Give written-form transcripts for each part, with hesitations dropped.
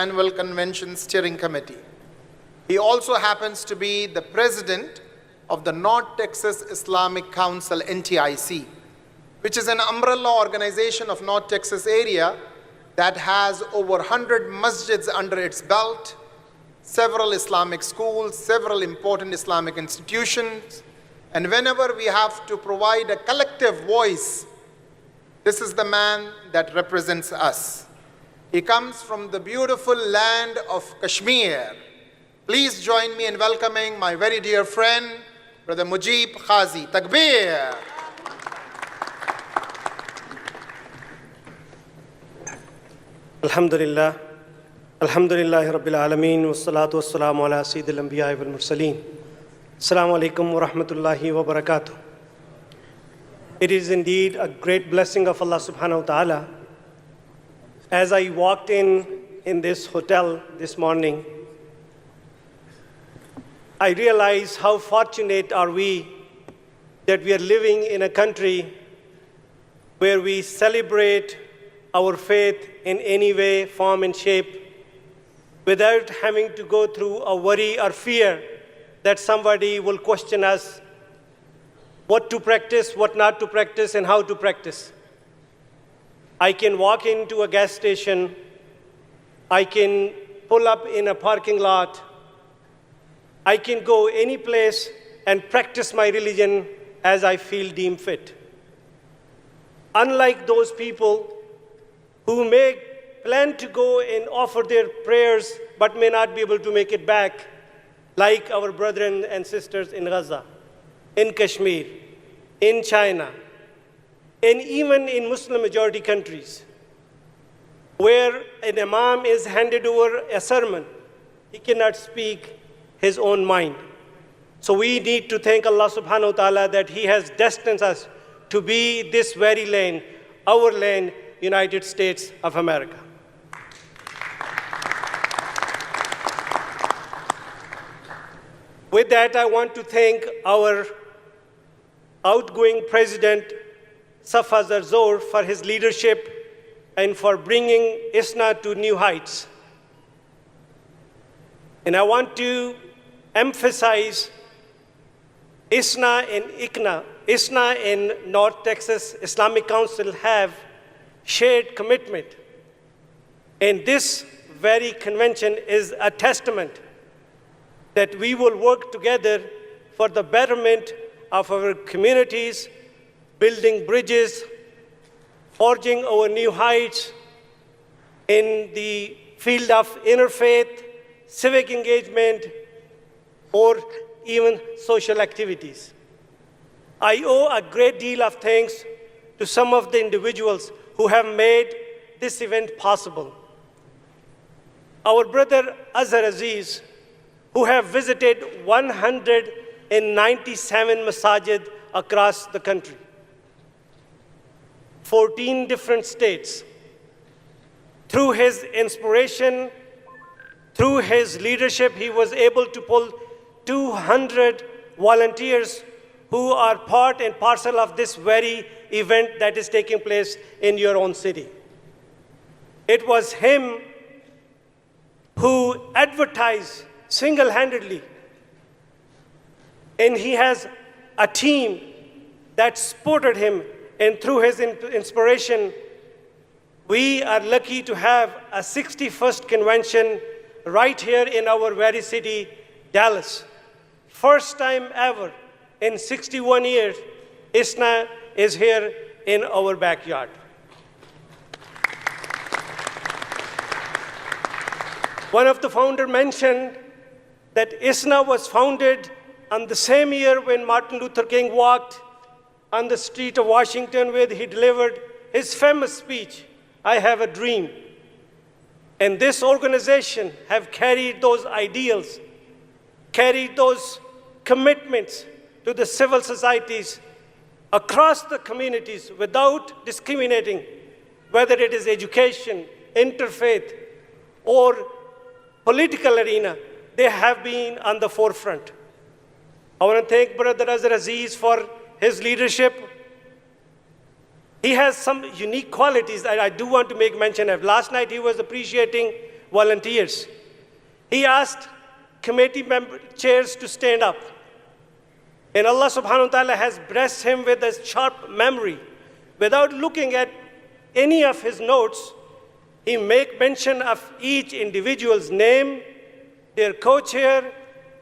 Annual Convention Steering Committee. He also happens to be the president of the North Texas Islamic Council, NTIC, which is an umbrella organization of North Texas area that has over 100 masjids under its belt, several Islamic schools, several important Islamic institutions. And whenever we have to provide a collective voice, this is the man that represents us. He comes from the beautiful land of Kashmir. Please join me in welcoming my very dear friend, Brother Mujeeb Kazi. Takbir. Alhamdulillah. Alhamdulillah Rabbil Alameen. Wassalatu wassalamu ala Sayyidil Anbiya wal Mursaleen. Assalamu alaikum wa rahmatullahi wa barakatuh. It is indeed a great blessing of Allah subhanahu wa ta'ala. As I walked in this hotel this morning, I realized how fortunate are we that we are living in a country where we celebrate our faith in any way, form, and shape without having to go through a worry or fear that somebody will question us what to practice, what not to practice, and how to practice. I can walk into a gas station, I can pull up in a parking lot, I can go any place and practice my religion as I feel deemed fit. Unlike those people who may plan to go and offer their prayers but may not be able to make it back, like our brethren and sisters in Gaza, in Kashmir, in China, and even in Muslim majority countries, where an imam is handed over a sermon, he cannot speak his own mind. So we need to thank Allah subhanahu wa ta'ala that He has destined us to be this very land, our land, United States of America. With that, I want to thank our outgoing President, Azhar Azeez, for his leadership and for bringing ISNA to new heights. And I want to emphasize ISNA and ICNA. ISNA and North Texas Islamic Council have shared commitment. And this very convention is a testament that we will work together for the betterment of our communities, building bridges, forging our new heights in the field of interfaith, civic engagement, or even social activities. I owe a great deal of thanks to some of the individuals who have made this event possible. Our brother Azhar Azeez, who have visited 197 masajid across the country, 14 different states. Through his inspiration, through his leadership, he was able to pull 200 volunteers who are part and parcel of this very event that is taking place in your own city. It was him who advertised single-handedly, and he has a team that supported him, and through his inspiration, we are lucky to have a 61st convention right here in our very city, Dallas. First time ever in 61 years, ISNA is here in our backyard. One of the founders mentioned that ISNA was founded on the same year when Martin Luther King walked on the street of Washington, where he delivered his famous speech, "I have a dream." And this organization have carried those ideals, carried those commitments to the civil societies across the communities without discriminating, whether it is education, interfaith, or political arena. They have been on the forefront. I want to thank Brother Azhar Azeez for his leadership. He has some unique qualities that I do want to make mention of. Last night he was appreciating volunteers. He asked committee chairs to stand up. And Allah subhanahu wa ta'ala has blessed him with a sharp memory. Without looking at any of his notes, he make mention of each individual's name, their co-chair,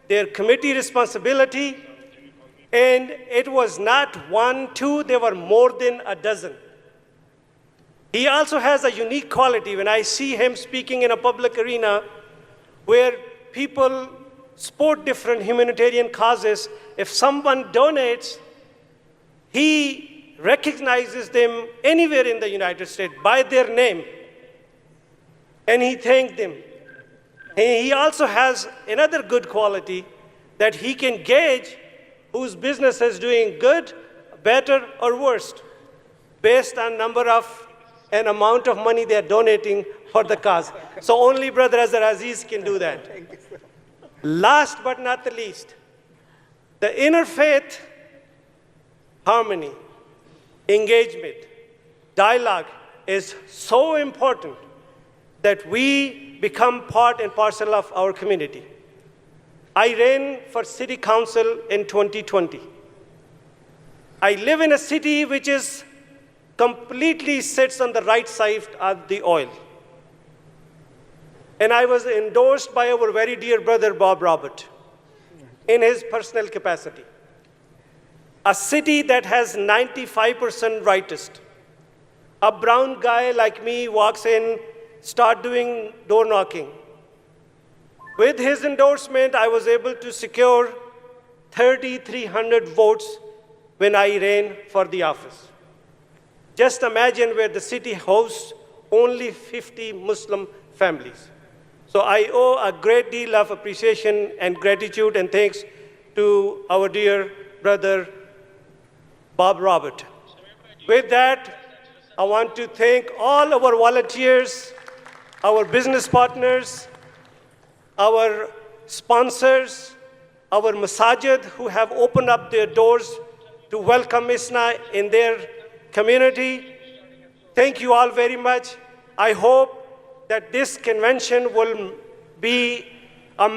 their committee responsibility, and it was not one, two, there were more than a dozen. He also has a unique quality. When I see him speaking in a public arena where people support different humanitarian causes, if someone donates, he recognizes them anywhere in the United States by their name, and he thanked them. And he also has another good quality that he can gauge whose business is doing good, better, or worst, based on number of and amount of money they're donating for the cause. So only Brother Azhar Azeez can do that. Last but not the least, the interfaith harmony, engagement, dialogue is so important that we become part and parcel of our community. I ran for city council in 2020. I live in a city which is completely sits on the right side of the oil. And I was endorsed by our very dear brother, Bob Robert, in his personal capacity. A city that has 95% rightist. A brown guy like me walks in, start doing door knocking. With his endorsement, I was able to secure 3,300 votes when I ran for the office. Just imagine where the city hosts only 50 Muslim families. So I owe a great deal of appreciation and gratitude and thanks to our dear brother, Bob Robert. With that, I want to thank all our volunteers, our business partners, our sponsors, our masajid who have opened up their doors to welcome ISNA in their community. Thank you all very much. I hope that this convention will be a